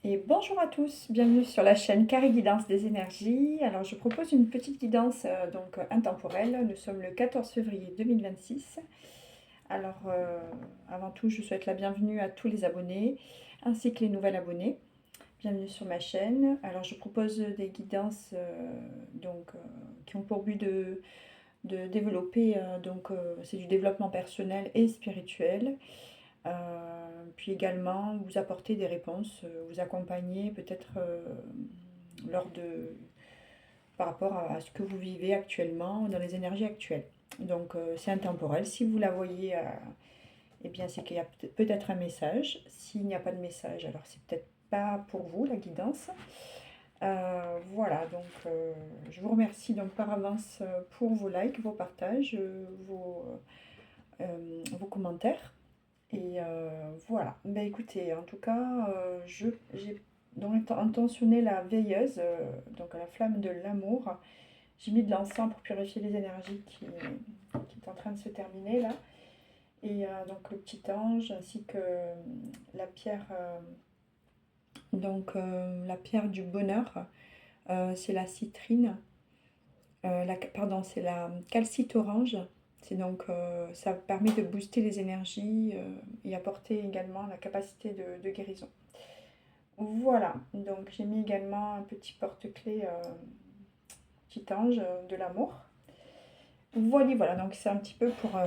Et bonjour à tous, bienvenue sur la chaîne Carré Guidance des énergies. Alors je propose une petite guidance intemporelle. Nous sommes le 14 février 2026. Alors avant tout, je souhaite la bienvenue à tous les abonnés ainsi que les nouvelles abonnés. Bienvenue sur ma chaîne. Alors je propose des guidances qui ont pour but de développer, c'est du développement personnel et spirituel. Puis également vous apporter des réponses, vous accompagner peut-être lors de, par rapport à ce que vous vivez actuellement dans les énergies actuelles. Donc c'est intemporel. Si vous la voyez, eh bien c'est qu'il y a peut-être un message. S'il n'y a pas de message, alors c'est peut-être pas pour vous la guidance. Voilà, donc je vous remercie donc par avance pour vos likes, vos partages, vos commentaires. Et voilà. Ben écoutez, en tout cas, j'ai donc intentionné la veilleuse, donc à la flamme de l'amour. J'ai mis de l'encens pour purifier les énergies qui est en train de se terminer là. Et donc le petit ange ainsi que la pierre, la pierre du bonheur, c'est la citrine. Pardon, c'est la calcite orange. Ça permet de booster les énergies et apporter également la capacité de guérison. Voilà, donc j'ai mis également un petit porte-clés, petit ange de l'amour. Voilà, voilà, donc c'est un petit peu pour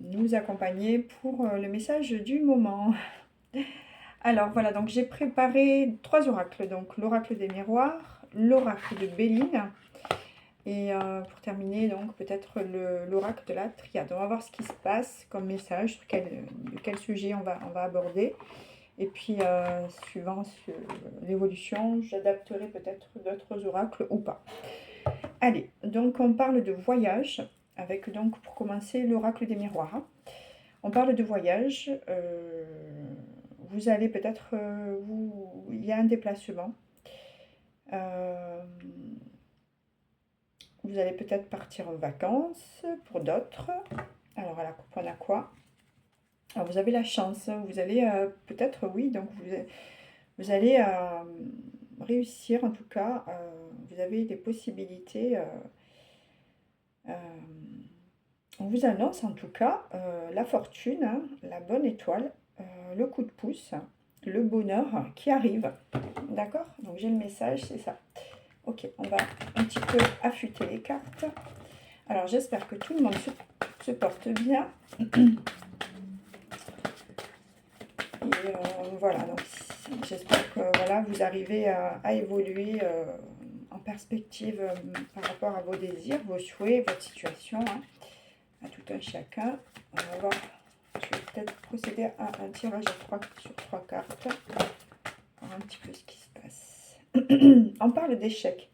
nous accompagner pour le message du moment. Alors voilà, donc j'ai préparé 3 oracles, donc l'oracle des miroirs, l'oracle de Béline. Et pour terminer, donc peut-être l'oracle de la triade. On va voir ce qui se passe comme message, sur quel sujet on va aborder. Et puis, suivant l'évolution, j'adapterai peut-être d'autres oracles ou pas. Allez, donc on parle de voyage, avec donc pour commencer l'oracle des miroirs. On parle de voyage. Vous allez peut-être, il y a un déplacement. Vous allez peut-être partir en vacances pour d'autres. Alors, elle correspond à quoi? Alors, vous avez la chance. Vous allez peut-être, oui, donc vous allez réussir en tout cas. Vous avez des possibilités. Euh, on vous annonce en tout cas la fortune, hein, la bonne étoile, le coup de pouce, le bonheur qui arrive. D'accord? Donc, j'ai le message, c'est ça. Ok, on va un petit peu affûter les cartes. Alors j'espère que tout le monde se porte bien. Et voilà, donc j'espère que voilà, vous arrivez à évoluer en perspective par rapport à vos désirs, vos souhaits, votre situation, hein, à tout un chacun. On va voir, je vais peut-être procéder à un tirage sur 3 cartes, voir un petit peu ce qui se passe. On parle d'échec.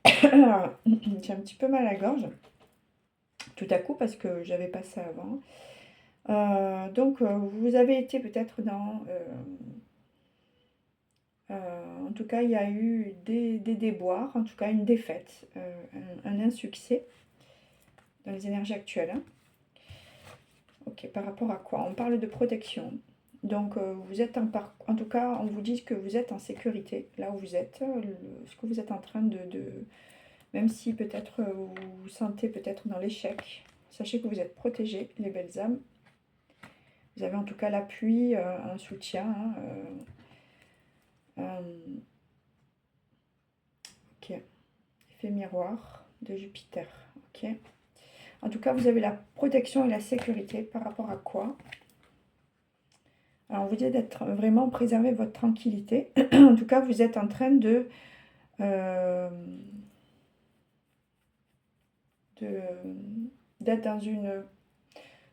J'ai un petit peu mal à la gorge, tout à coup, parce que j'avais pas ça avant. Vous avez été peut-être en tout cas, il y a eu des déboires, en tout cas une défaite, un insuccès dans les énergies actuelles. Hein. Ok, par rapport à quoi? On parle de protection. Donc, vous êtes en tout cas, on vous dit que vous êtes en sécurité là où vous êtes, ce que vous êtes en train même si peut-être vous vous sentez peut-être dans l'échec, sachez que vous êtes protégés, les belles âmes. Vous avez en tout cas l'appui, un soutien. Hein, ok, effet miroir de Jupiter. Ok. En tout cas, vous avez la protection et la sécurité par rapport à quoi? Alors, on vous dit d'être vraiment préserver votre tranquillité. En tout cas, vous êtes en train euh, d'être dans une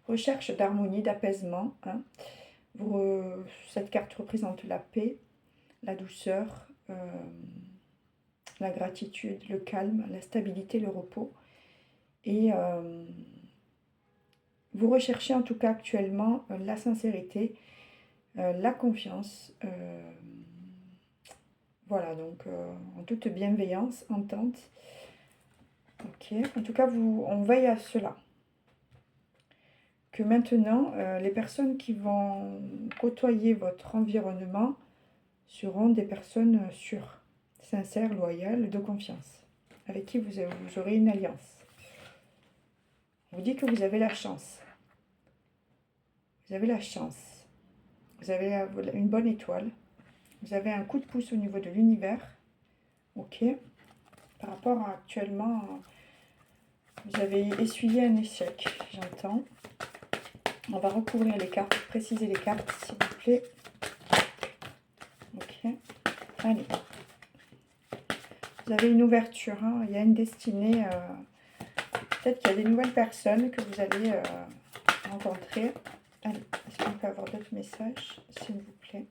recherche d'harmonie, d'apaisement. Hein. Cette carte représente la paix, la douceur, la gratitude, le calme, la stabilité, le repos. Et vous recherchez en tout cas actuellement la sincérité, la confiance. Voilà, donc en toute bienveillance, entente. Ok, en tout cas, on veille à cela. Que maintenant, les personnes qui vont côtoyer votre environnement seront des personnes sûres, sincères, loyales, de confiance, avec qui vous aurez une alliance. On vous dit que vous avez la chance. Vous avez la chance. Vous avez une bonne étoile. Vous avez un coup de pouce au niveau de l'univers. Ok. Par rapport à actuellement, vous avez essuyé un échec, j'entends. On va recouvrir les cartes, préciser les cartes, s'il vous plaît. Ok. Allez. Vous avez une ouverture, hein. Il y a une destinée. Peut-être qu'il y a des nouvelles personnes que vous allez rencontrer. Allez, est-ce qu'on peut avoir d'autres messages, s'il vous plaît?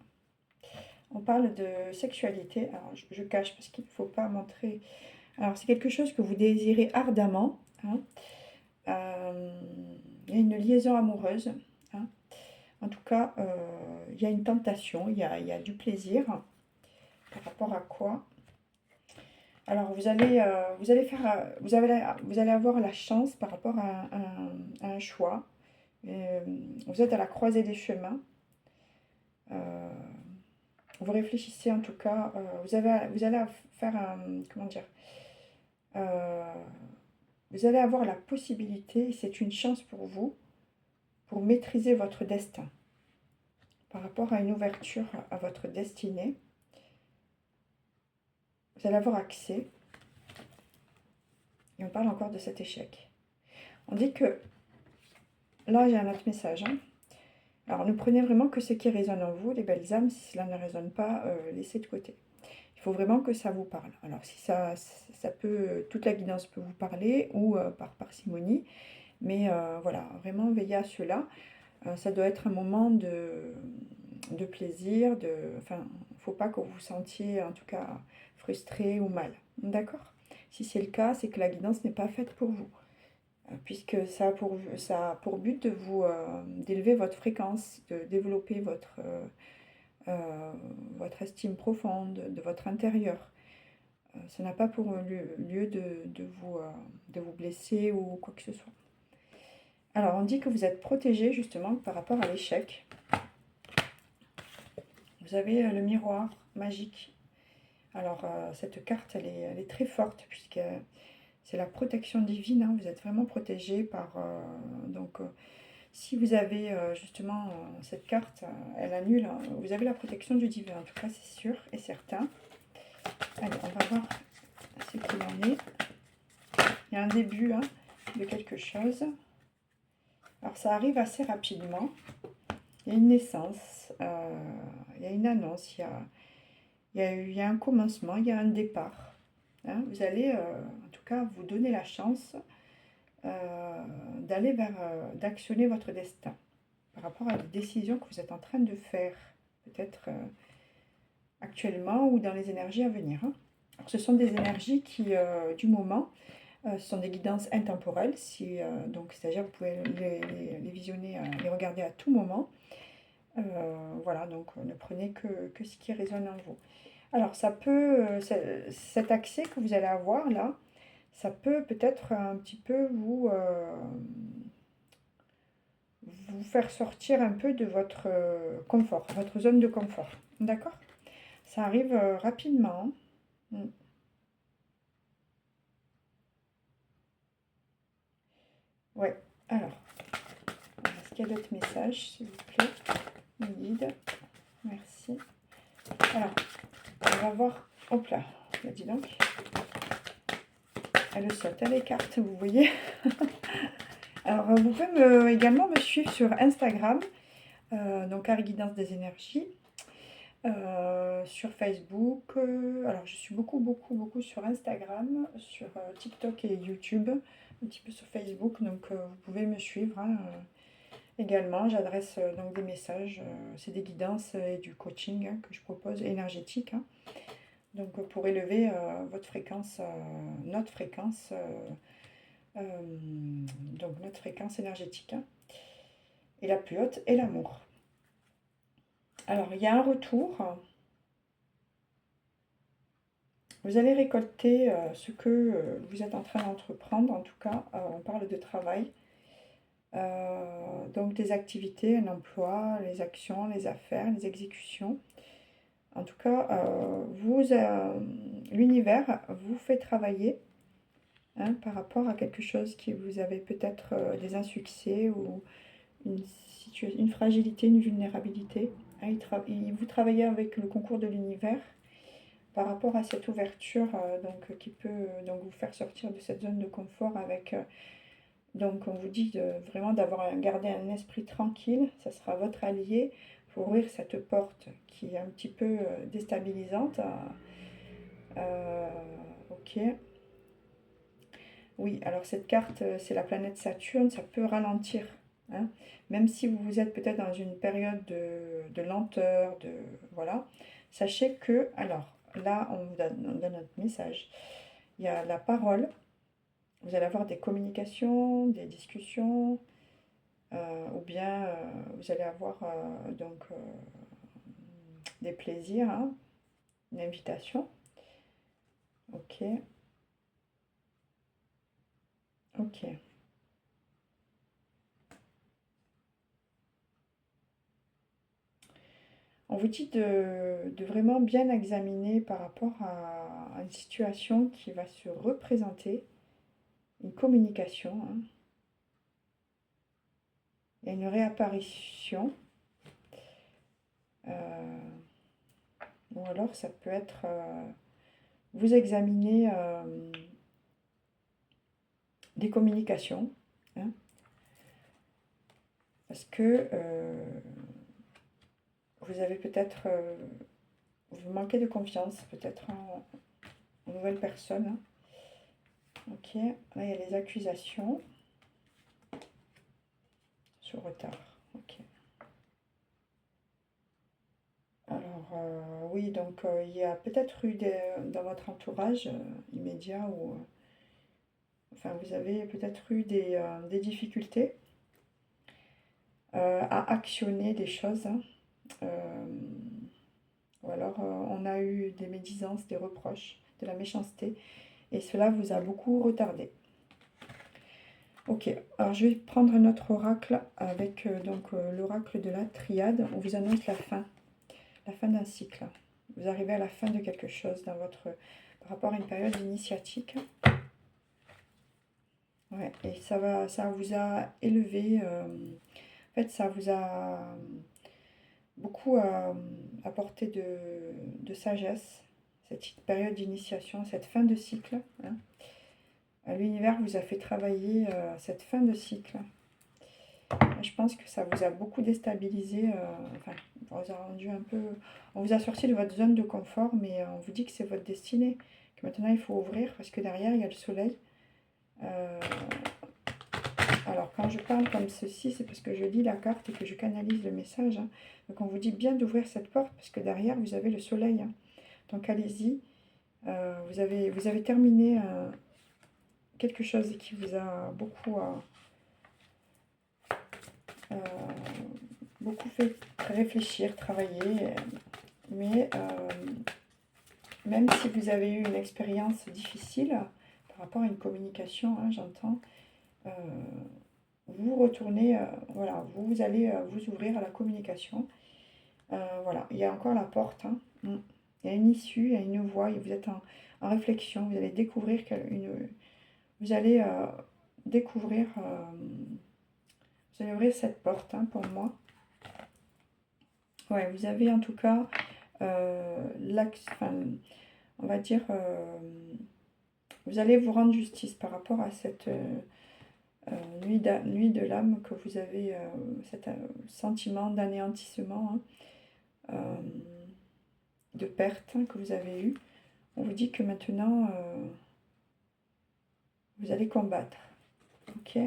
On parle de sexualité. Alors, je cache parce qu'il ne faut pas montrer. Alors, c'est quelque chose que vous désirez ardemment. Hein. Il y a une liaison amoureuse. Hein. En tout cas, il y a une tentation, il y a du plaisir. Par rapport à quoi? Alors, vous allez avoir la chance par rapport à un choix. Vous êtes à la croisée des chemins. Vous réfléchissez en tout cas. Vous allez faire un... Comment dire? Vous allez avoir la possibilité, et c'est une chance pour vous, pour maîtriser votre destin. Par rapport à une ouverture à votre destinée, vous allez avoir accès. Et on parle encore de cet échec. On dit que, là j'ai un autre message. Hein. Alors ne prenez vraiment que ce qui résonne en vous, les belles âmes. Si cela ne résonne pas, laissez de côté. Il faut vraiment que ça vous parle. Alors si ça peut, toute la guidance peut vous parler ou par parcimonie. Mais voilà, vraiment veillez à cela. Ça doit être un moment de plaisir. Enfin, il ne faut pas que vous vous sentiez en tout cas frustré ou mal. D'accord? Si c'est le cas, c'est que la guidance n'est pas faite pour vous. Puisque ça a pour but de vous d'élever votre fréquence, de développer votre estime profonde de votre intérieur. Ça n'a pas pour lieu de vous blesser ou quoi que ce soit. Alors, on dit que vous êtes protégé justement par rapport à l'échec. Vous avez le miroir magique. Alors, cette carte, elle est très forte puisque c'est la protection divine. Hein. Vous êtes vraiment protégé par... si vous avez justement cette carte, elle annule. Hein. Vous avez la protection du divin, en tout cas, c'est sûr et certain. Allez, on va voir ce qu'il en est. Il y a un début hein, de quelque chose. Alors, ça arrive assez rapidement. Il y a une naissance, il y a une annonce, il y a un commencement, il y a un départ. Hein. Vous allez, en tout cas, vous donner la chance d'aller d'actionner votre destin par rapport à des décisions que vous êtes en train de faire, peut-être actuellement ou dans les énergies à venir. Hein. Alors, ce sont des énergies qui, du moment, ce sont des guidances intemporelles, donc c'est-à-dire vous pouvez les visionner, les regarder à tout moment. Voilà, donc ne prenez que ce qui résonne en vous. Alors ça peut, cet accès que vous allez avoir là, ça peut peut-être un petit peu vous faire sortir un peu de votre confort, votre zone de confort. D'accord? Ça arrive rapidement. Mm. Ouais, alors, est-ce qu'il y a d'autres messages, s'il vous plaît? Mon guide, merci. Alors, on va voir, hop là, bah, dis donc, elle saute à les cartes, vous voyez. Alors, vous pouvez également me suivre sur Instagram, donc Harry Guidance des énergies, sur Facebook. Alors, je suis beaucoup sur Instagram, sur TikTok et YouTube, un petit peu sur Facebook, donc vous pouvez me suivre hein, également. J'adresse donc des messages, c'est des guidances et du coaching hein, que je propose, énergétique. Hein. Donc, pour élever votre fréquence, notre fréquence. Donc notre fréquence énergétique hein, et la plus haute est l'amour. Alors il y a un retour, vous allez récolter ce que vous êtes en train d'entreprendre, en tout cas on parle de travail, donc des activités, un emploi, les actions, les affaires, les exécutions. En tout cas, l'univers vous fait travailler, hein, par rapport à quelque chose qui vous avez peut-être des insuccès ou une fragilité, une vulnérabilité. Hein, vous travaillez avec le concours de l'univers par rapport à cette ouverture donc, qui peut donc vous faire sortir de cette zone de confort avec donc on vous dit vraiment garder un esprit tranquille, ça sera votre allié pour ouvrir cette porte qui est un petit peu déstabilisante. Euh, ok. Oui, alors cette carte, c'est la planète Saturne, ça peut ralentir, hein. Même si vous êtes peut-être dans une période de lenteur, voilà, sachez que, alors là, on donne notre message. Il y a la parole, vous allez avoir des communications, des discussions, ou bien vous allez avoir des plaisirs, hein, une invitation. Ok, ok. On vous dit de vraiment bien examiner par rapport à une situation qui va se représenter, une communication, hein. Il y a une réapparition, euh, ou alors ça peut être, vous examinez des communications, hein, parce que vous avez peut-être, vous manquez de confiance peut-être en nouvelles personnes, hein. Ok, là il y a les accusations sur retard. Ok. Alors, oui, donc il y a peut-être eu dans votre entourage immédiat ou enfin vous avez peut-être eu des difficultés à actionner des choses, hein. Euh, ou alors on a eu des médisances, des reproches, de la méchanceté et cela vous a beaucoup retardé. Ok, alors je vais prendre un autre oracle avec l'oracle de la triade. On vous annonce la fin d'un cycle. Vous arrivez à la fin de quelque chose par rapport à une période initiatique. Ouais, et ça vous a élevé. En fait, ça vous a beaucoup apporté de sagesse, cette période d'initiation, cette fin de cycle, hein. L'univers vous a fait travailler cette fin de cycle. Je pense que ça vous a beaucoup déstabilisé, enfin, on vous a rendu un peu, on vous a sorti de votre zone de confort, mais on vous dit que c'est votre destinée, que maintenant il faut ouvrir parce que derrière il y a le soleil. Euh, alors quand je parle comme ceci, c'est parce que je lis la carte et que je canalise le message, hein. Donc on vous dit bien d'ouvrir cette porte parce que derrière vous avez le soleil, hein. Donc allez-y, vous avez terminé quelque chose qui vous a euh, beaucoup fait réfléchir, travailler, mais même si vous avez eu une expérience difficile par rapport à une communication, hein, j'entends, euh, vous retournez, voilà, vous allez vous ouvrir à la communication. Voilà, il y a encore la porte, hein. Il y a une issue, il y a une voie, et vous êtes en réflexion, vous allez découvrir vous allez découvrir, vous allez ouvrir cette porte, hein, pour moi. Ouais, vous avez en tout cas enfin, on va dire, vous allez vous rendre justice par rapport à cette nuit de l'âme que vous avez, cet sentiment d'anéantissement, hein, de perte, hein, que vous avez eu. On vous dit que maintenant, vous allez combattre. Ok.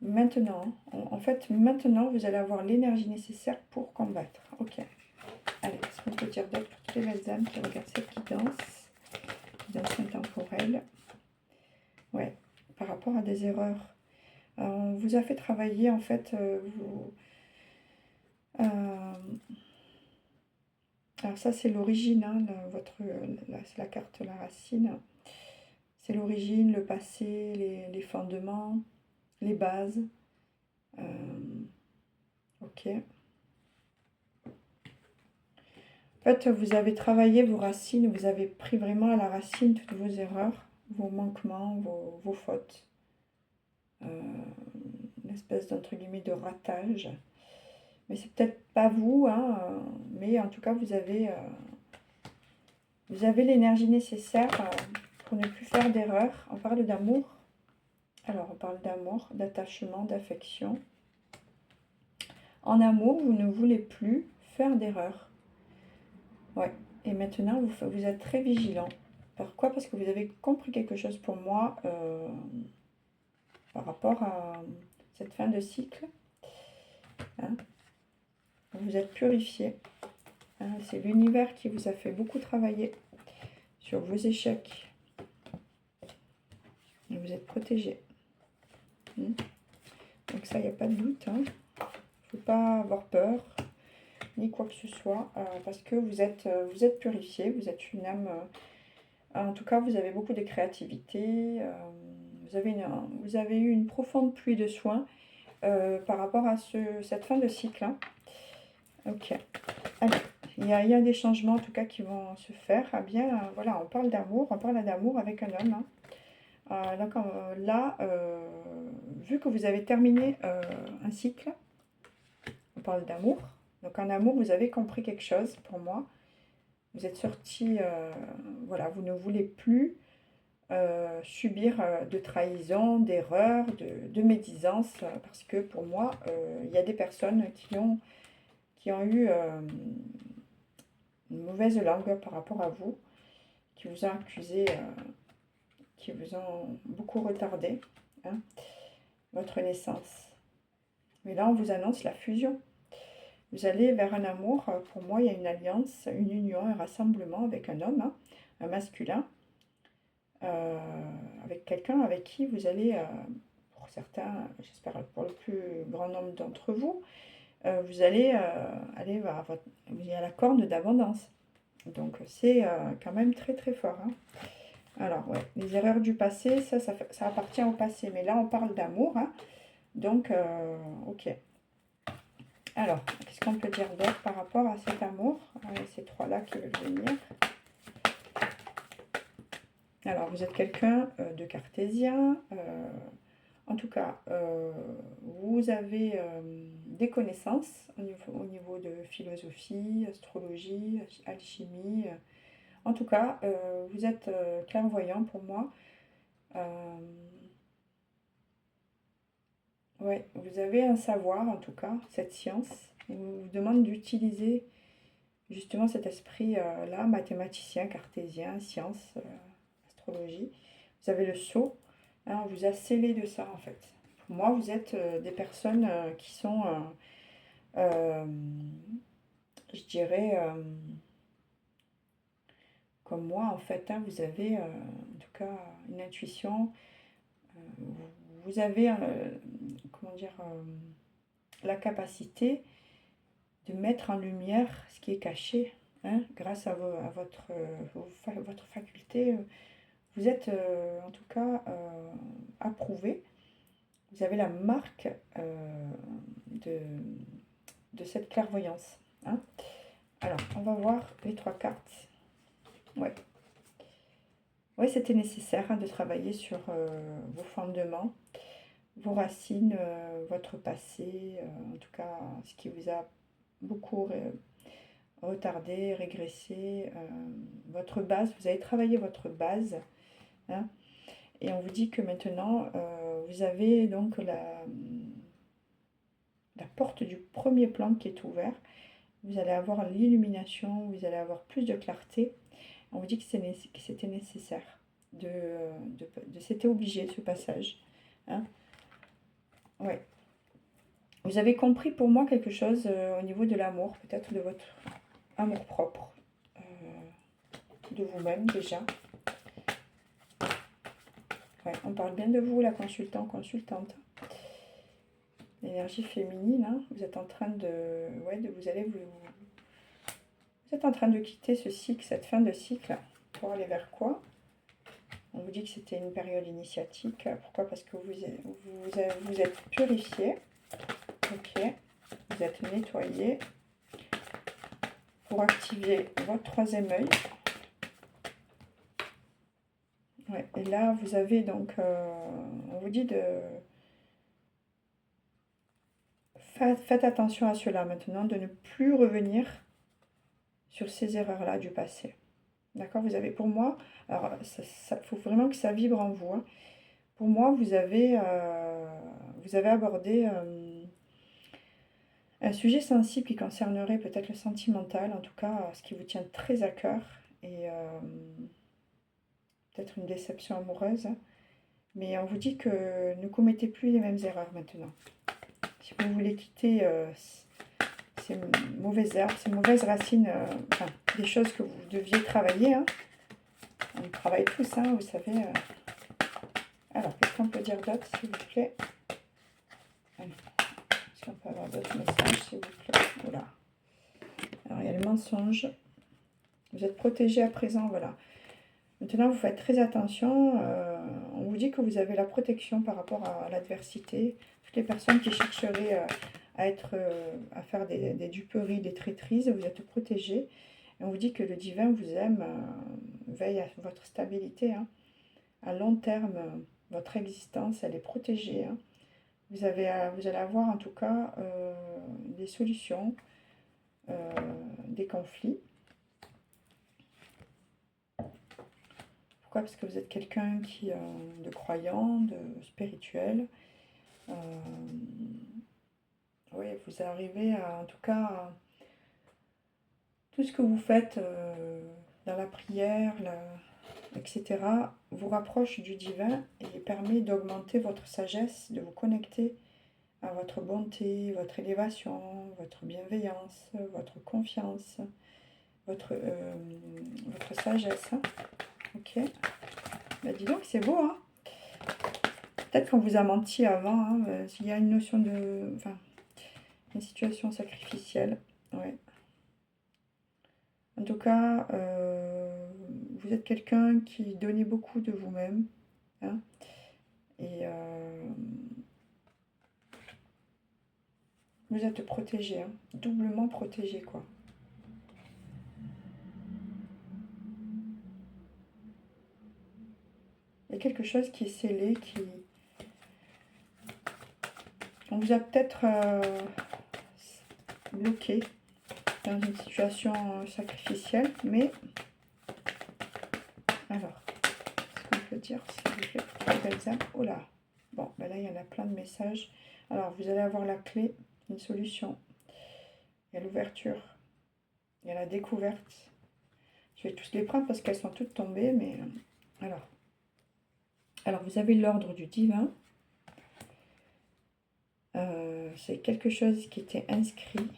Maintenant, en fait, maintenant, vous allez avoir l'énergie nécessaire pour combattre. Ok. Allez, ce qu'on peut dire d'autre pour toutes les belles âmes qui regardent cette guidance intemporelle. Ouais, par rapport à des erreurs. On vous a fait travailler, en fait, euh, alors ça, c'est l'origine, hein, c'est la carte, la racine. C'est l'origine, le passé, les fondements, les bases. Ok. En fait, vous avez travaillé vos racines, vous avez pris vraiment à la racine toutes vos erreurs, vos manquements, vos fautes. Une espèce d'entre guillemets de ratage. Mais c'est peut-être pas vous, hein, mais en tout cas, vous avez l'énergie nécessaire pour ne plus faire d'erreurs. On parle d'amour. Alors, on parle d'amour, d'attachement, d'affection. En amour, vous ne voulez plus faire d'erreurs. Ouais. Et maintenant, vous êtes très vigilant. Pourquoi? Parce que vous avez compris quelque chose pour moi par rapport à cette fin de cycle. Hein. Vous êtes purifié. Hein. C'est l'univers qui vous a fait beaucoup travailler sur vos échecs. Et vous êtes protégé. Donc ça, il n'y a pas de doute. Il ne faut pas avoir peur, ni quoi que ce soit, parce que vous êtes purifié, vous êtes une âme. En tout cas, vous avez beaucoup de créativité. Vous avez eu une profonde pluie de soins par rapport à cette fin de cycle. Hein. Ok. Allez, il y a des changements en tout cas qui vont se faire. Ah bien, voilà, on parle d'amour avec un homme. Hein. Donc là, vu que vous avez terminé un cycle, on parle d'amour. Donc en amour, vous avez compris quelque chose pour moi. Vous êtes sorti, voilà, vous ne voulez plus subir de trahison, d'erreurs, de médisance, parce que pour moi, il y a des personnes qui ont eu une mauvaise langue par rapport à vous, qui vous ont accusé, qui vous ont beaucoup retardé, hein, votre naissance. Mais là, on vous annonce la fusion. Vous allez vers un amour. Pour moi, il y a une alliance, une union, un rassemblement avec un homme, hein, un masculin, avec quelqu'un avec qui vous allez, pour certains, j'espère pour le plus grand nombre d'entre vous, vous allez aller vers il y a la corne d'abondance. Donc c'est quand même très très fort. Hein. Alors, ouais, les erreurs du passé, ça appartient au passé. Mais là, on parle d'amour. Hein. Donc, ok. Alors, qu'est-ce qu'on peut dire d'autre par rapport à cet amour? Ces trois-là qui veulent venir. Alors, vous êtes quelqu'un de cartésien. En tout cas, vous avez des connaissances au niveau de philosophie, astrologie, alchimie. En tout cas, vous êtes clairvoyant pour moi. Ouais, vous avez un savoir, en tout cas, cette science. On vous demande d'utiliser justement cet esprit-là, mathématicien, cartésien, science, astrologie. Vous avez le sceau, hein, on vous a scellé de ça, en fait. Pour moi, vous êtes des personnes qui sont, je dirais, comme moi, en fait. Hein, vous avez, en tout cas, une intuition. Vous avez, comment dire, la capacité de mettre en lumière ce qui est caché, hein, grâce à votre faculté. Vous êtes en tout cas approuvé. Vous avez la marque de cette clairvoyance. Hein. Alors, on va voir les trois cartes. Ouais. Oui, c'était nécessaire hein, de travailler sur vos fondements, vos racines, votre passé, en tout cas ce qui vous a beaucoup retardé, régressé, votre base, vous avez travaillé votre base, hein, et on vous dit que maintenant, vous avez donc la porte du premier plan qui est ouverte, vous allez avoir l'illumination, vous allez avoir plus de clarté, on vous dit que c'était nécessaire, c'était obligé ce passage, hein. Ouais. Vous avez compris pour moi quelque chose au niveau de l'amour, peut-être de votre amour propre, de vous-même déjà. Ouais, on parle bien de vous, la consultante. L'énergie féminine, hein, vous êtes en train de... Ouais, vous êtes en train de quitter ce cycle, cette fin de cycle, pour aller vers quoi? On vous dit que c'était une période initiatique. Pourquoi? Parce que vous êtes purifié. Ok. Vous êtes nettoyé. pour activer votre troisième œil. Ouais, et là, vous avez donc, on vous dit de... Faites attention à cela maintenant, de ne plus revenir sur ces erreurs-là du passé. D'accord? Vous avez, pour moi, alors, faut vraiment que ça vibre en vous, hein. Pour moi, vous avez abordé un sujet sensible qui concernerait peut-être le sentimental, en tout cas, ce qui vous tient très à cœur, et peut-être une déception amoureuse. Mais on vous dit que ne commettez plus les mêmes erreurs maintenant. Si vous voulez quitter ces mauvaises herbes, ces mauvaises racines, enfin, des choses que vous deviez travailler, hein. On travaille tous, hein, vous savez. Alors, qu'est-ce qu'on peut dire d'autre, s'il vous plaît? Est-ce qu'on peut avoir d'autres messages, s'il vous plaît? Voilà. Alors, il y a le mensonge. Vous êtes protégé à présent, voilà. Maintenant, vous faites très attention. On vous dit que vous avez la protection par rapport à l'adversité. Toutes les personnes qui chercheraient à faire des duperies, des traîtrises, vous êtes protégés. Et on vous dit que le divin vous aime, veille à votre stabilité, hein. À long terme, votre existence, elle est protégée, hein. Vous allez avoir en tout cas des solutions, des conflits. Pourquoi? Parce que vous êtes quelqu'un de croyant, de spirituel. Oui, vous arrivez à, en tout cas, tout ce que vous faites dans la prière, etc., vous rapproche du divin et permet d'augmenter votre sagesse, de vous connecter à votre bonté, votre élévation, votre bienveillance, votre confiance, votre sagesse, hein. Ok. Bah dis donc, c'est beau, hein. Peut-être qu'on vous a menti avant, hein. S'il y a une notion de... Enfin, une situation sacrificielle. Ouais. En tout cas, vous êtes quelqu'un qui donnait beaucoup de vous-même, hein, et vous êtes protégé, hein, doublement protégé, quoi. Il y a quelque chose qui est scellé, on vous a peut-être bloqué dans une situation sacrificielle, mais alors, ce qu'on peut dire, s'il vous plaît, pour les belles âmes. Oh là, bon, ben là, il y en a plein de messages. Alors, vous allez avoir la clé, une solution. Il y a l'ouverture, il y a la découverte. Je vais tous les prendre parce qu'elles sont toutes tombées, mais alors vous avez l'ordre du divin. C'est quelque chose qui était inscrit.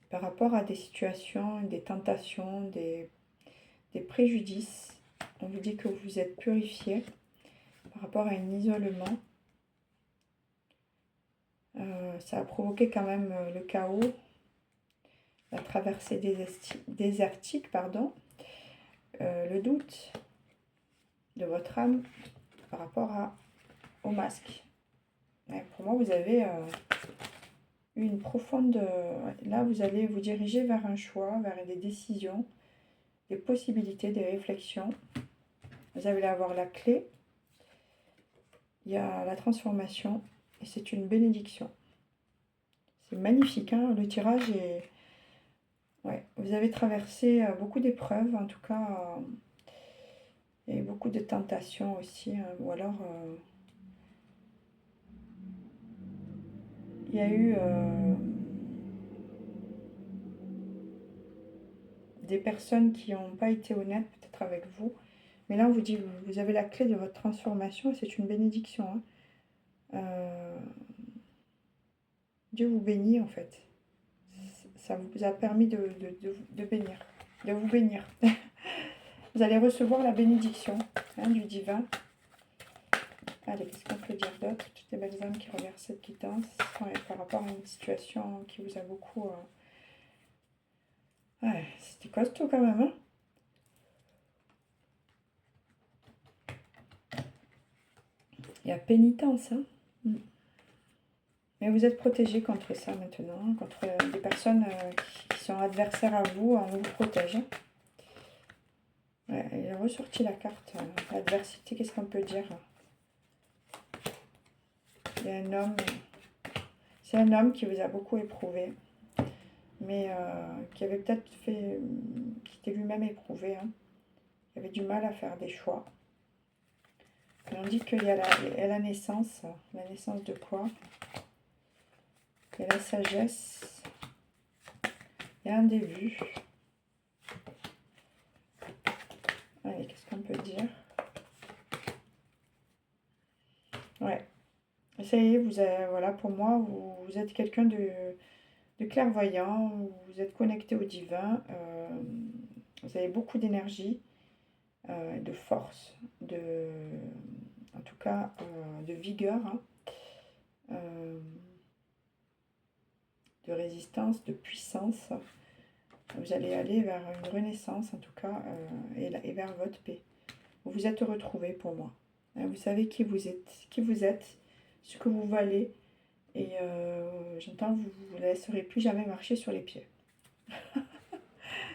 Par rapport à des situations, des tentations, des préjudices. On vous dit que vous êtes purifié par rapport à un isolement. Ça a provoqué quand même le chaos, la traversée désertique, pardon, le doute de votre âme par rapport au masque. Ouais, pour moi, vous avez une profonde... là, vous allez vous diriger vers un choix, vers des décisions, des possibilités, des réflexions. Vous allez avoir la clé. Il y a la transformation et c'est une bénédiction. C'est magnifique, hein, le tirage est... Ouais, vous avez traversé beaucoup d'épreuves, en tout cas, et beaucoup de tentations aussi, hein, ou alors il y a eu des personnes qui n'ont pas été honnêtes peut-être avec vous, mais là on vous dit vous avez la clé de votre transformation et c'est une bénédiction, hein. Dieu vous bénit en fait. Ça vous a permis de bénir, de vous bénir. Vous allez recevoir la bénédiction, hein, du divin. Allez, qu'est-ce qu'on peut dire d'autre? Toutes les belles âmes qui regardent cette guidance, ouais, par rapport à une situation qui vous a beaucoup... Ouais, c'était costaud quand même, hein. Il y a pénitence, hein. Mais vous êtes protégé contre ça maintenant, contre des personnes qui sont adversaires à vous, on vous protège. Ouais, il a ressorti la carte, l'adversité, qu'est-ce qu'on peut dire? Il y a un homme, c'est un homme qui vous a beaucoup éprouvé, mais qui avait peut-être fait, qui était lui-même éprouvé, hein, qui avait du mal à faire des choix. Et on dit qu'il y a la naissance de quoi? Il y a la sagesse, il y a un début. Allez, qu'est-ce qu'on peut dire? Ouais. Ça y est, vous avez, voilà, pour moi, vous êtes quelqu'un de clairvoyant, vous êtes connecté au divin, vous avez beaucoup d'énergie, de force, en tout cas, de vigueur, hein, euh, de résistance, de puissance. Vous allez aller vers une renaissance, en tout cas, et vers votre paix. Vous vous êtes retrouvé pour moi. Vous savez qui vous êtes, ce que vous valez, et j'entends que vous ne vous laisserez plus jamais marcher sur les pieds.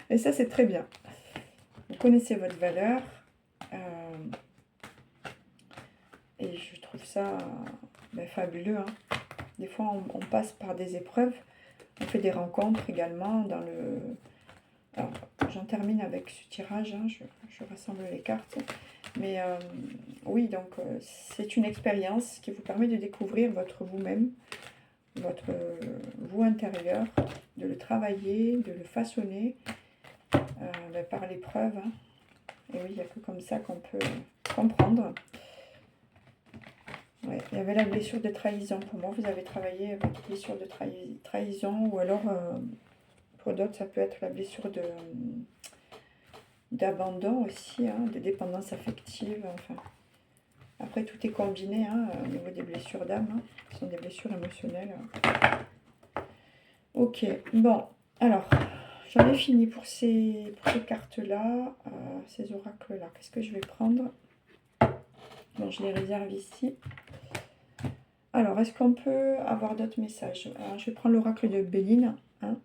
Et ça, c'est très bien. Vous connaissez votre valeur, et je trouve ça fabuleux, hein. Des fois, on passe par des épreuves, on fait des rencontres également dans le... Alors, j'en termine avec ce tirage, hein, je rassemble les cartes. Mais oui, donc c'est une expérience qui vous permet de découvrir votre vous-même, votre vous intérieur, de le travailler, de le façonner par l'épreuve. Hein. Et oui, il n'y a que comme ça qu'on peut comprendre. Ouais, il y avait la blessure de trahison. Pour moi, vous avez travaillé votre blessure de trahison, ou alors pour d'autres, ça peut être la blessure d'abandon aussi, hein, de dépendance affective. Enfin, après, tout est combiné hein, au niveau des blessures d'âme, hein, qui sont des blessures émotionnelles. Ok, bon, alors, j'en ai fini pour ces cartes-là, ces oracles-là. Qu'est-ce que je vais prendre? Bon, je les réserve ici. Alors, est-ce qu'on peut avoir d'autres messages? Alors, je vais prendre l'oracle de Béline. Hein.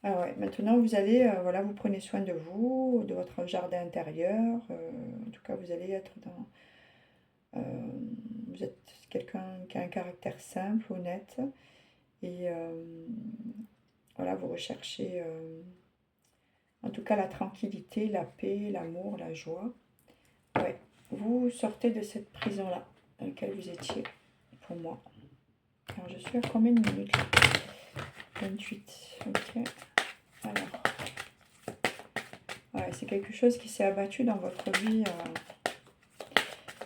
Alors, ouais, maintenant, vous allez, voilà, vous prenez soin de vous, de votre jardin intérieur. En tout cas, vous allez être dans... vous êtes quelqu'un qui a un caractère simple, honnête. Et voilà, vous recherchez, en tout cas, la tranquillité, la paix, l'amour, la joie. Ouais, vous sortez de cette prison-là dans laquelle vous étiez, pour moi. Alors, je suis à combien de minutes? 28, ok. Alors, ouais, c'est quelque chose qui s'est abattu dans votre vie.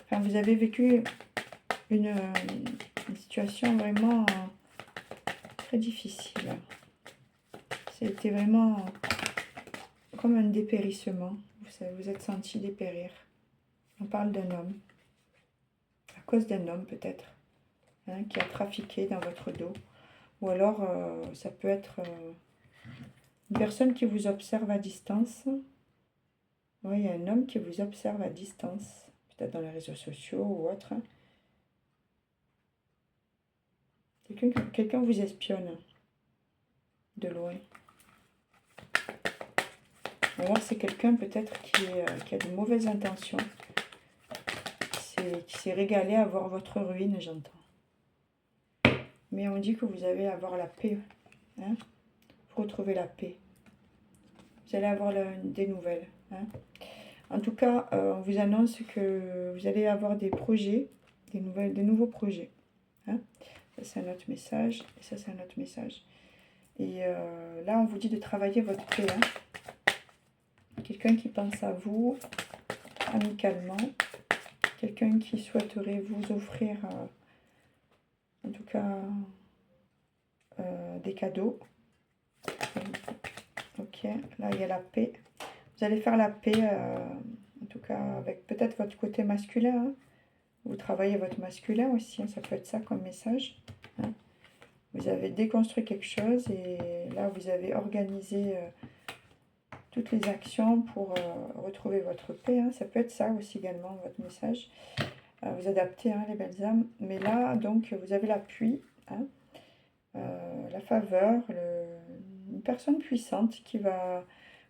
Enfin, vous avez vécu une situation vraiment très difficile. C'était vraiment comme un dépérissement. Vous êtes senti dépérir. On parle d'un homme. À cause d'un homme, peut-être, hein, qui a trafiqué dans votre dos. Ou alors, ça peut être une personne qui vous observe à distance. Oui, il y a un homme qui vous observe à distance, peut-être dans les réseaux sociaux ou autre. Quelqu'un vous espionne de loin. Ou alors c'est quelqu'un peut-être qui a de mauvaises intentions, qui s'est régalé à voir votre ruine, j'entends. Mais on dit que vous allez avoir la paix, hein, vous retrouvez la paix. Vous allez avoir des nouvelles. Hein. En tout cas, on vous annonce que vous allez avoir des projets, des nouveaux projets. Hein. Ça, c'est un autre message. Et ça, c'est un autre message. Et là, on vous dit de travailler votre paix. Hein. Quelqu'un qui pense à vous amicalement. Quelqu'un qui souhaiterait vous offrir, en tout cas, des cadeaux. Ok, là, il y a la paix. Vous allez faire la paix, en tout cas, avec peut-être votre côté masculin. Hein. Vous travaillez votre masculin aussi, hein, ça peut être ça comme message. Hein. Vous avez déconstruit quelque chose et là, vous avez organisé toutes les actions pour retrouver votre paix. Hein. Ça peut être ça aussi également, votre message. vous adapter, hein, les belles âmes. Mais là, donc, vous avez l'appui, hein, la faveur, une personne puissante qui va...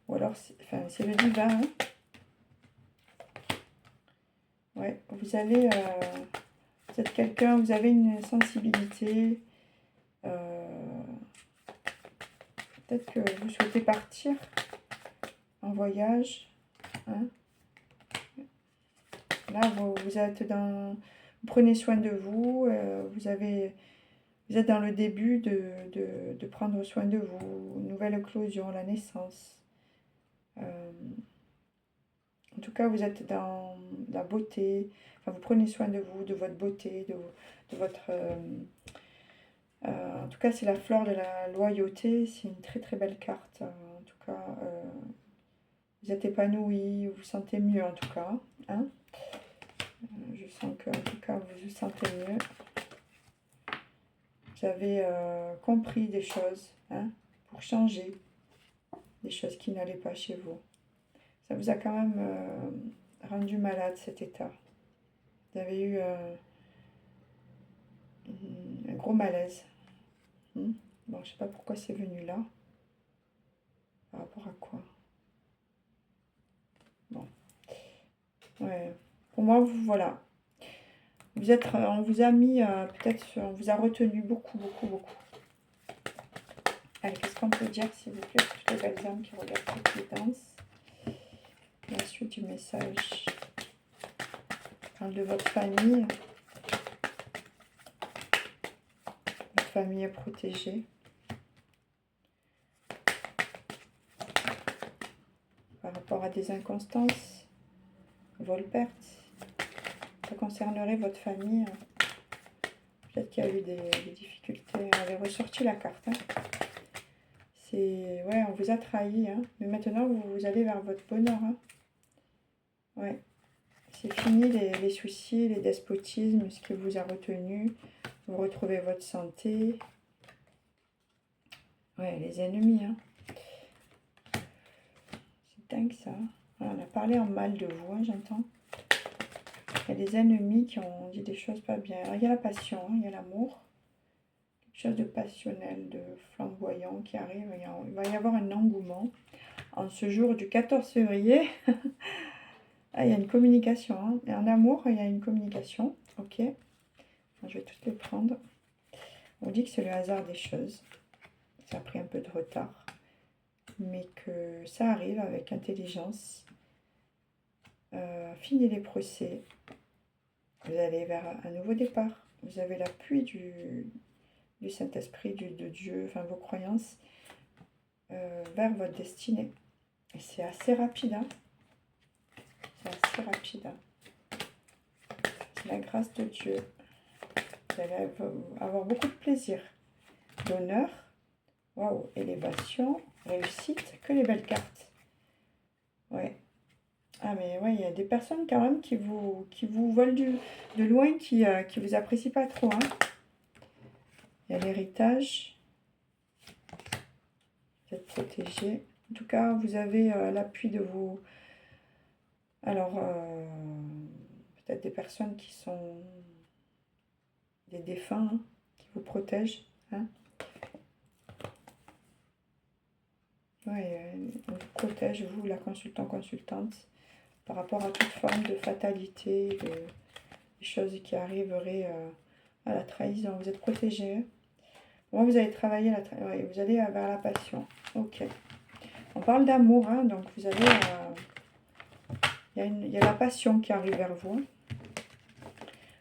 Ou alors, enfin, c'est le divin, hein. Ouais, vous allez... vous êtes quelqu'un, vous avez une sensibilité. Peut-être que vous souhaitez partir en voyage, hein. Là, vous êtes dans... Vous prenez soin de vous, vous êtes dans le début de prendre soin de vous, nouvelle éclosion, la naissance. En tout cas, vous êtes dans la beauté, enfin, vous prenez soin de vous, de votre beauté, de votre... en tout cas, c'est la fleur de la loyauté, c'est une très très belle carte. En tout cas, vous êtes épanoui, vous vous sentez mieux en tout cas, hein. Je sens que, en tout cas, vous vous sentez mieux. Vous avez compris des choses, hein, pour changer des choses qui n'allaient pas chez vous. Ça vous a quand même rendu malade cet état. Vous avez eu un gros malaise. Bon, je ne sais pas pourquoi c'est venu là. Par rapport à quoi? Bon. Ouais. Pour moi, voilà. On vous a mis, peut-être, on vous a retenu beaucoup, beaucoup, beaucoup. Allez, qu'est-ce qu'on peut dire, s'il vous plaît, pour toutes les belles âmes qui regardent cette guidance? La suite du message. On parle de votre famille. Votre famille est protégée. Par rapport à des inconstances, vol-perte. Ça concernerait votre famille. Peut-être qu'il y a eu des difficultés. On avait ressorti la carte, hein. C'est... Ouais, on vous a trahi, hein. Mais maintenant, vous allez vers votre bonheur, hein. Ouais. C'est fini les soucis, les despotismes, ce qui vous a retenu. Vous retrouvez votre santé. Ouais, les ennemis, hein. C'est dingue, ça. Voilà, on a parlé en mal de vous, hein, j'entends. Il y a des ennemis qui ont dit des choses pas bien. Alors, il y a la passion, hein, il y a l'amour. Quelque chose de passionnel, de flamboyant qui arrive. Il va y avoir un engouement. En ce jour du 14 février, ah, il y a une communication, hein. Et en amour, il y a une communication. Ok. Je vais toutes les prendre. On dit que c'est le hasard des choses. Ça a pris un peu de retard. Mais que ça arrive avec intelligence. Finissez les procès. Vous allez vers un nouveau départ. Vous avez l'appui du Saint-Esprit, de Dieu, enfin vos croyances, vers votre destinée. Et c'est assez rapide, hein. C'est assez rapide, hein. C'est la grâce de Dieu. Vous allez avoir beaucoup de plaisir, d'honneur, waouh, élévation, réussite, que les belles cartes. Ouais. Ah mais ouais, il y a des personnes quand même qui vous volent de loin, qui vous apprécient pas trop, hein. Il y a l'héritage. Vous êtes protégé. En tout cas, vous avez l'appui de vos... Alors, peut-être des personnes qui sont des défunts, hein, qui vous protègent, hein. Ouais, on vous protège, vous, la consultante, par rapport à toute forme de fatalité, des choses qui arriveraient à la trahison. Vous êtes protégé, hein. Bon, vous allez travailler, ouais, vous allez vers la passion. Ok. On parle d'amour, hein, donc vous allez... il y a la passion qui arrive vers vous.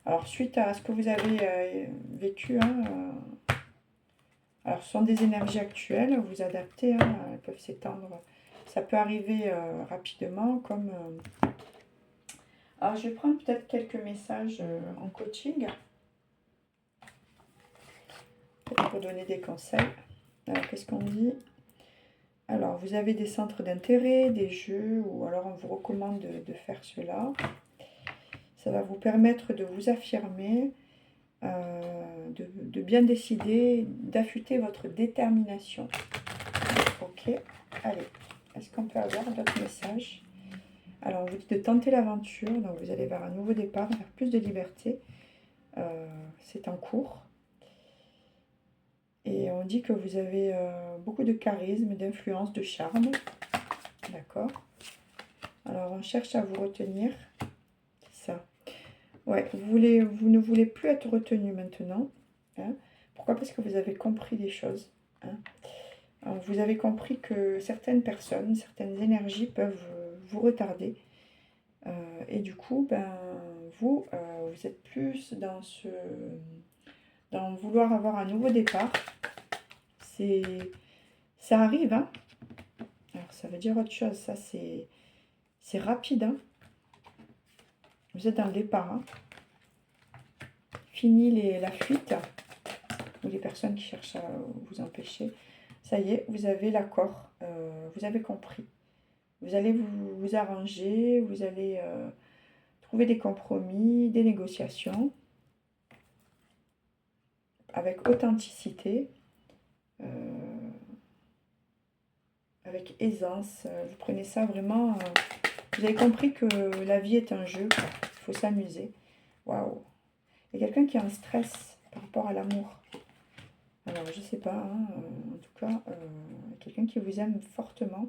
Alors, suite à ce que vous avez vécu, hein, alors ce sont des énergies actuelles, vous adaptez, hein, elles peuvent s'étendre. Ça peut arriver rapidement, comme... Alors, je vais prendre peut-être quelques messages en coaching, pour donner des conseils. Alors, qu'est-ce qu'on dit? Alors, vous avez des centres d'intérêt, des jeux, ou alors on vous recommande de faire cela. Ça va vous permettre de vous affirmer, de bien décider, d'affûter votre détermination. Ok, allez, est-ce qu'on peut avoir d'autres messages? Alors, on vous dit de tenter l'aventure, donc vous allez vers un nouveau départ, vers plus de liberté. C'est en cours. Et on dit que vous avez beaucoup de charisme, d'influence, de charme. D'accord. Alors, on cherche à vous retenir. C'est ça. Ouais, vous ne voulez plus être retenu maintenant. Hein. Pourquoi? Parce que vous avez compris des choses. Hein. Alors, vous avez compris que certaines personnes, certaines énergies peuvent vous retarder. Et du coup, ben, vous êtes plus dans vouloir avoir un nouveau départ. Ça arrive, hein. Alors, ça veut dire autre chose. Ça, c'est rapide, hein. Vous êtes dans le départ, hein. Fini la fuite, ou les personnes qui cherchent à vous empêcher. Ça y est, vous avez l'accord. Vous avez compris. Vous allez vous arranger, vous allez trouver des compromis, des négociations, avec authenticité, avec aisance. Vous prenez ça vraiment. Vous avez compris que la vie est un jeu, quoi. Il faut s'amuser. Waouh! Il y a quelqu'un qui a un stress par rapport à l'amour. Alors, je sais pas, hein, en tout cas, quelqu'un qui vous aime fortement,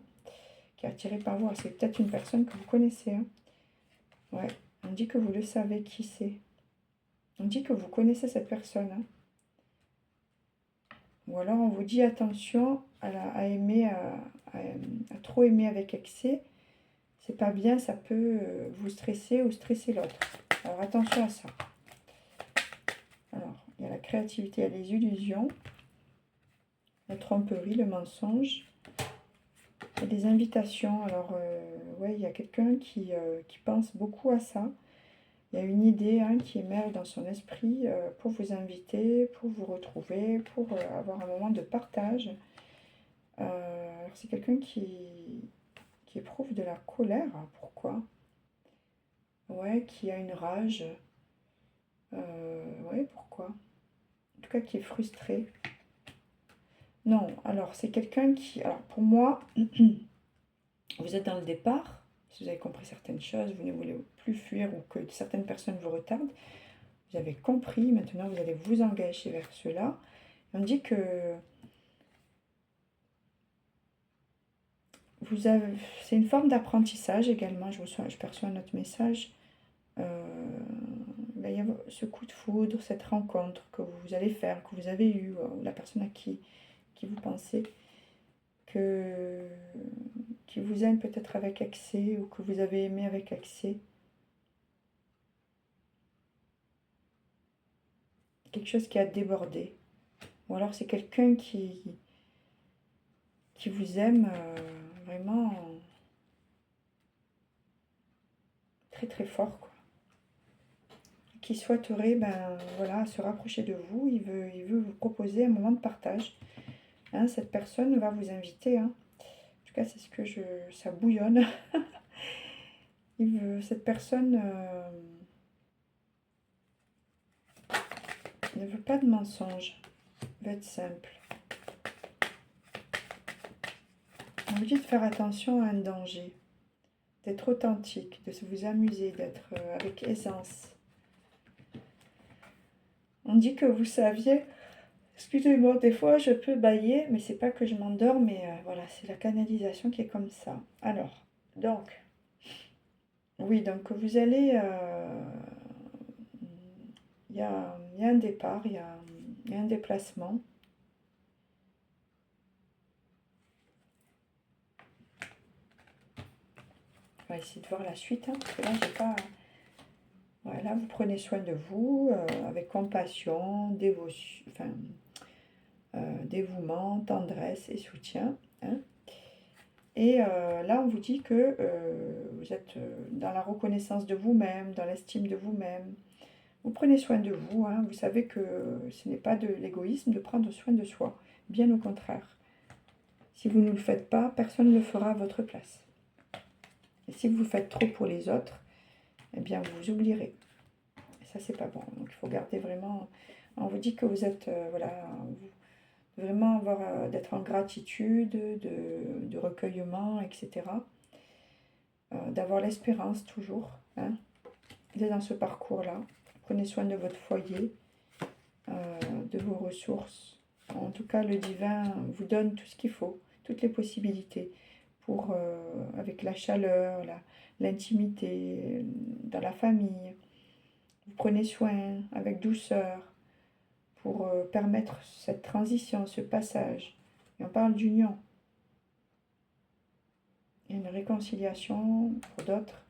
qui est attiré par vous. C'est peut-être une personne que vous connaissez. Hein. Ouais, on dit que vous le savez qui c'est. On dit que vous connaissez cette personne. Hein. Ou alors on vous dit attention à aimer, à trop aimer avec excès. C'est pas bien, ça peut vous stresser ou stresser l'autre. Alors attention à ça. Alors, il y a la créativité, il y a les illusions, la tromperie, le mensonge. Il y a des invitations. Alors, ouais, il y a quelqu'un qui pense beaucoup à ça. Il y a une idée hein, qui émerge dans son esprit pour vous inviter, pour vous retrouver, pour avoir un moment de partage. Alors c'est quelqu'un qui éprouve de la colère. Pourquoi? Ouais, qui a une rage. Ouais, pourquoi? En tout cas, qui est frustré. Non, alors c'est quelqu'un qui... Alors pour moi, vous êtes dans le départ. Si vous avez compris certaines choses, vous ne voulez plus fuir ou que certaines personnes vous retardent. Vous avez compris, maintenant vous allez vous engager vers cela. On dit que c'est une forme d'apprentissage également. Je perçois un autre message. Il va y avoir ce coup de foudre, cette rencontre que vous allez faire, que vous avez eue, ou la personne à qui vous pensez, qui vous aime peut-être avec excès ou que vous avez aimé avec excès. Quelque chose qui a débordé. Ou alors c'est quelqu'un qui vous aime vraiment très très fort, quoi. Qui souhaiterait ben, voilà, se rapprocher de vous. Il veut vous proposer un moment de partage. Hein, cette personne va vous inviter. Hein. En tout cas, c'est ce que ça bouillonne. Cette personne ne veut pas de mensonge. Il veut être simple. On vous dit de faire attention à un danger. D'être authentique, de vous amuser, d'être avec aisance. On dit que vous saviez... Excusez-moi, des fois je peux bâiller, mais c'est pas que je m'endors, mais voilà, c'est la canalisation qui est comme ça. Alors, donc, oui, donc vous allez... il y a un départ, il y a un déplacement. On va essayer de voir la suite, hein, parce que là, j'ai pas... Voilà, vous prenez soin de vous avec compassion, dévotion, enfin, dévouement, tendresse et soutien. Hein. Et là, on vous dit que vous êtes dans la reconnaissance de vous-même, dans l'estime de vous-même. Vous prenez soin de vous. Hein. Vous savez que ce n'est pas de l'égoïsme de prendre soin de soi. Bien au contraire. Si vous ne le faites pas, personne ne le fera à votre place. Et si vous faites trop pour les autres, eh bien, vous vous oublierez. Et ça, c'est pas bon. Donc, il faut garder vraiment... On vous dit que vous êtes... voilà, vraiment d'être en gratitude, de recueillement, etc. d'avoir l'espérance toujours. Hein. Vous êtes dans ce parcours-là. Prenez soin de votre foyer, de vos ressources. En tout cas, le divin vous donne tout ce qu'il faut, toutes les possibilités pour, avec la chaleur, l'intimité, dans la famille. Vous prenez soin avec douceur pour permettre cette transition, ce passage. Et on parle d'union. Il y a une réconciliation pour d'autres.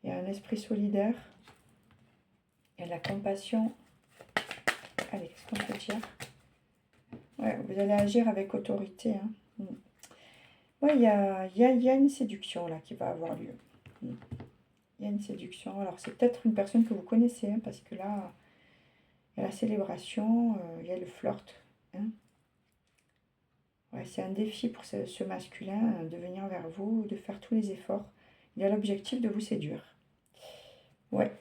Il y a un esprit solidaire. Il y a de la compassion. Allez, qu'est-ce qu'on peut dire? Ouais, vous allez agir avec autorité. Hein. Ouais, il y a une séduction là qui va avoir lieu. Il y a une séduction. Alors, c'est peut-être une personne que vous connaissez, hein, parce que là, il y a la célébration, il y a le flirt. Hein. Ouais, c'est un défi pour ce masculin de venir vers vous, de faire tous les efforts. Il a l'objectif de vous séduire. Ouais.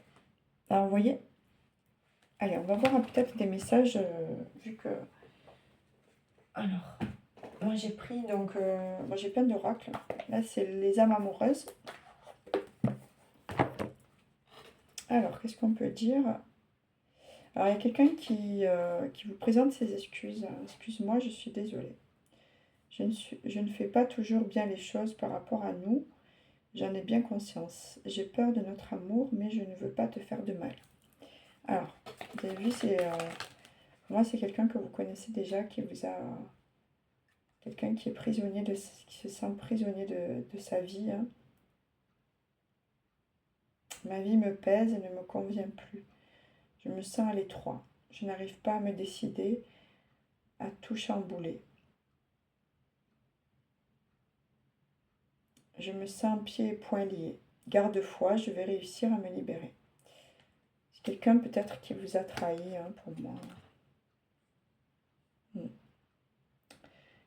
Alors, vous voyez? Allez, on va voir peut-être des messages, vu que... Alors, moi j'ai pris, donc, moi j'ai plein d'oracles. Là, c'est les âmes amoureuses. Alors, qu'est-ce qu'on peut dire? Alors, il y a quelqu'un qui vous présente ses excuses. Excuse-moi, je suis désolée. Je ne fais pas toujours bien les choses par rapport à nous. J'en ai bien conscience. J'ai peur de notre amour, mais je ne veux pas te faire de mal. Alors, vous avez vu, pour moi, c'est quelqu'un que vous connaissez déjà, qui vous a... Quelqu'un qui est prisonnier, qui se sent prisonnier de sa vie. Hein. Ma vie me pèse et ne me convient plus. Je me sens à l'étroit. Je n'arrive pas à me décider, à tout chambouler. Je me sens pieds et poings liés. Garde-foi, je vais réussir à me libérer. C'est quelqu'un peut-être qui vous a trahi, hein, pour moi.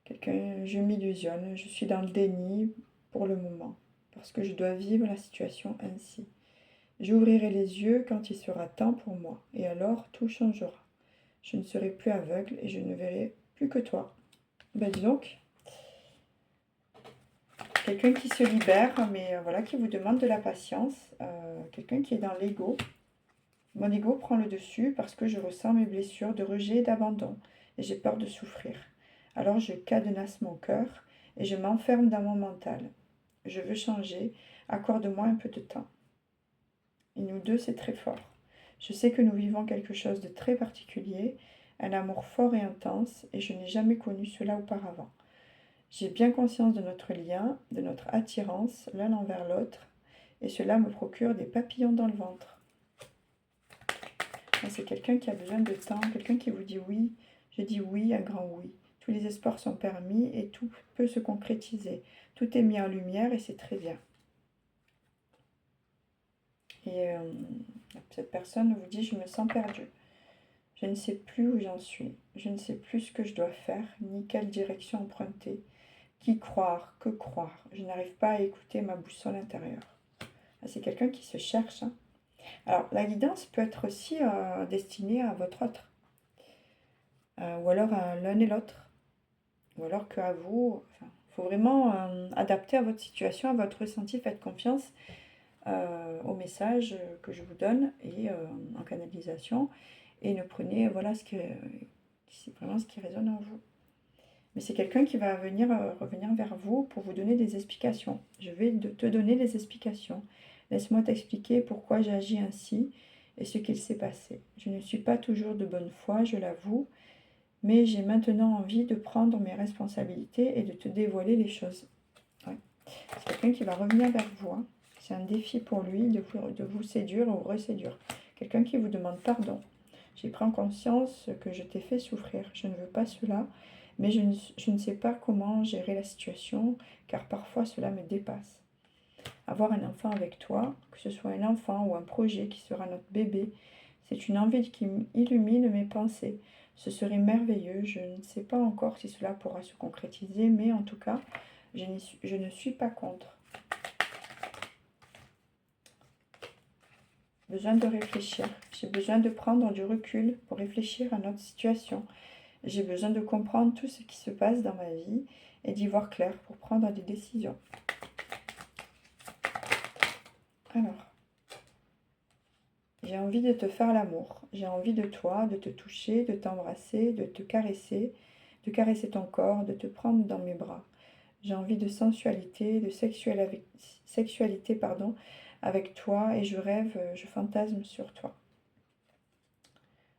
Quelqu'un, je m'illusionne, je suis dans le déni pour le moment, parce que je dois vivre la situation ainsi. J'ouvrirai les yeux quand il sera temps pour moi, et alors tout changera. Je ne serai plus aveugle et je ne verrai plus que toi. Ben dis donc, quelqu'un qui se libère, mais voilà, qui vous demande de la patience, quelqu'un qui est dans l'ego. Mon ego prend le dessus parce que je ressens mes blessures de rejet et d'abandon, et j'ai peur de souffrir. Alors je cadenasse mon cœur et je m'enferme dans mon mental. Je veux changer, accorde-moi un peu de temps. Et nous deux, c'est très fort. Je sais que nous vivons quelque chose de très particulier, un amour fort et intense, et je n'ai jamais connu cela auparavant. J'ai bien conscience de notre lien, de notre attirance l'un envers l'autre, et cela me procure des papillons dans le ventre. C'est quelqu'un qui a besoin de temps, quelqu'un qui vous dit oui. Je dis oui, un grand oui. Tous les espoirs sont permis et tout peut se concrétiser. Tout est mis en lumière et c'est très bien. Et cette personne vous dit, je me sens perdue. Je ne sais plus où j'en suis. Je ne sais plus ce que je dois faire, ni quelle direction emprunter. Qui croire, que croire. Je n'arrive pas à écouter ma boussole intérieure. C'est quelqu'un qui se cherche. Hein. Alors, la guidance peut être aussi destinée à votre autre. Ou alors à l'un et l'autre. Ou alors qu'à vous. Enfin, il faut vraiment adapter à votre situation, à votre ressenti. Faites confiance au message que je vous donne et en canalisation. Et ne prenez, voilà, c'est vraiment ce qui résonne en vous. Mais c'est quelqu'un qui va venir revenir vers vous pour vous donner des explications. Je vais te donner des explications. Laisse-moi t'expliquer pourquoi j'agis ainsi et ce qu'il s'est passé. Je ne suis pas toujours de bonne foi, je l'avoue, mais j'ai maintenant envie de prendre mes responsabilités et de te dévoiler les choses. Ouais. C'est quelqu'un qui va revenir vers vous. Hein. C'est un défi pour lui de vous séduire ou reséduire. Quelqu'un qui vous demande pardon. J'ai pris conscience que je t'ai fait souffrir. Je ne veux pas cela, mais je ne sais pas comment gérer la situation, car parfois cela me dépasse. Avoir un enfant avec toi, que ce soit un enfant ou un projet qui sera notre bébé, c'est une envie qui illumine mes pensées. Ce serait merveilleux. Je ne sais pas encore si cela pourra se concrétiser, mais en tout cas, je ne suis pas contre. Besoin de réfléchir. J'ai besoin de prendre du recul pour réfléchir à notre situation. J'ai besoin de comprendre tout ce qui se passe dans ma vie et d'y voir clair pour prendre des décisions. Alors, j'ai envie de te faire l'amour. J'ai envie de toi, de te toucher, de t'embrasser, de te caresser, de caresser ton corps, de te prendre dans mes bras. J'ai envie de sensualité, de sexualité, pardon, avec toi et je rêve, je fantasme sur toi.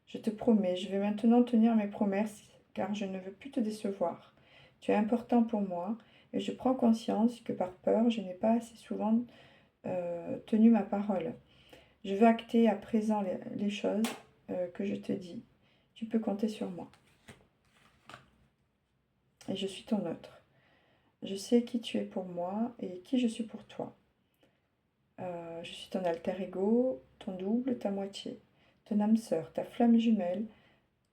Je te promets, je vais maintenant tenir mes promesses car je ne veux plus te décevoir. Tu es important pour moi et je prends conscience que par peur, je n'ai pas assez souvent tenu ma parole. Je veux acter à présent les choses que je te dis. Tu peux compter sur moi. Et je suis ton autre. Je sais qui tu es pour moi et qui je suis pour toi. Je suis ton alter ego, ton double, ta moitié, ton âme sœur, ta flamme jumelle,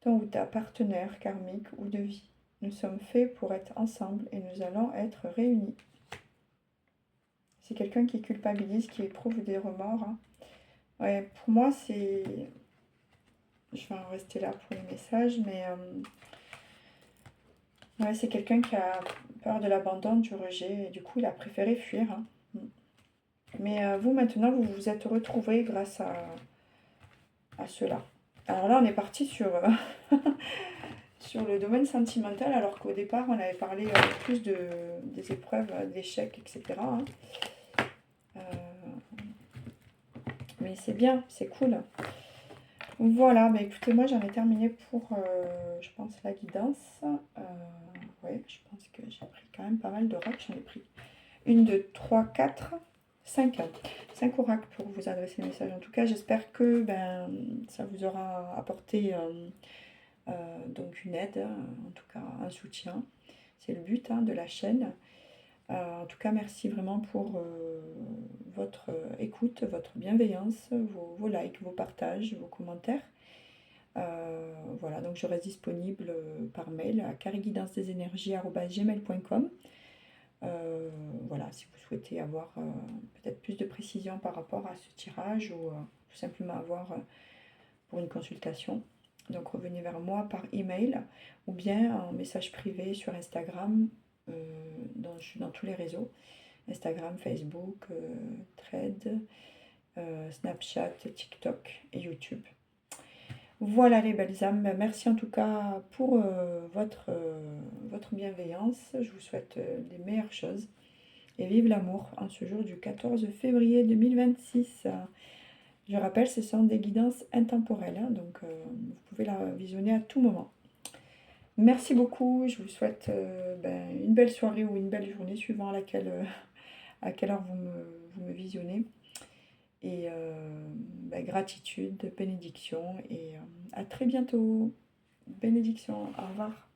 ton ou ta partenaire karmique ou de vie. Nous sommes faits pour être ensemble et nous allons être réunis. C'est quelqu'un qui culpabilise, qui éprouve des remords. Hein. Ouais, pour moi, c'est... Je vais en rester là pour les messages, mais ouais, c'est quelqu'un qui a peur de l'abandon, du rejet, et du coup, il a préféré fuir. Hein. Mais vous, maintenant, vous vous êtes retrouvés grâce à cela. Alors là, on est parti sur, sur le domaine sentimental, alors qu'au départ, on avait parlé plus des épreuves, d'échecs, etc. Hein. Mais c'est bien, c'est cool. Voilà, bah écoutez, moi j'en ai terminé pour, je pense, la guidance. Oui, je pense que j'ai pris quand même pas mal d'oracles. J'en ai pris 1, 2, 3, 4, 5. 5 oracles pour vous adresser le message. En tout cas, j'espère que ben, ça vous aura apporté donc une aide, en tout cas un soutien. C'est le but de la chaîne. En tout cas, merci vraiment pour votre écoute, votre bienveillance, vos likes, vos partages, vos commentaires. Voilà, donc je reste disponible par mail à cariguidancedesénergies@gmail.com. Voilà, si vous souhaitez avoir peut-être plus de précision par rapport à ce tirage ou tout simplement avoir pour une consultation. Donc revenez vers moi par email ou bien en message privé sur Instagram. Je suis dans tous les réseaux. Instagram, Facebook, Thread, Snapchat, TikTok et YouTube. Voilà les belles âmes, merci en tout cas pour votre bienveillance. Je vous souhaite les meilleures choses et vive l'amour en ce jour du 14 février 2026. Je rappelle, ce sont des guidances intemporelles, hein, donc vous pouvez la visionner à tout moment. Merci beaucoup, je vous souhaite une belle soirée ou une belle journée suivant à quelle heure vous me visionnez. Et gratitude, bénédiction et à très bientôt. Bénédiction, au revoir.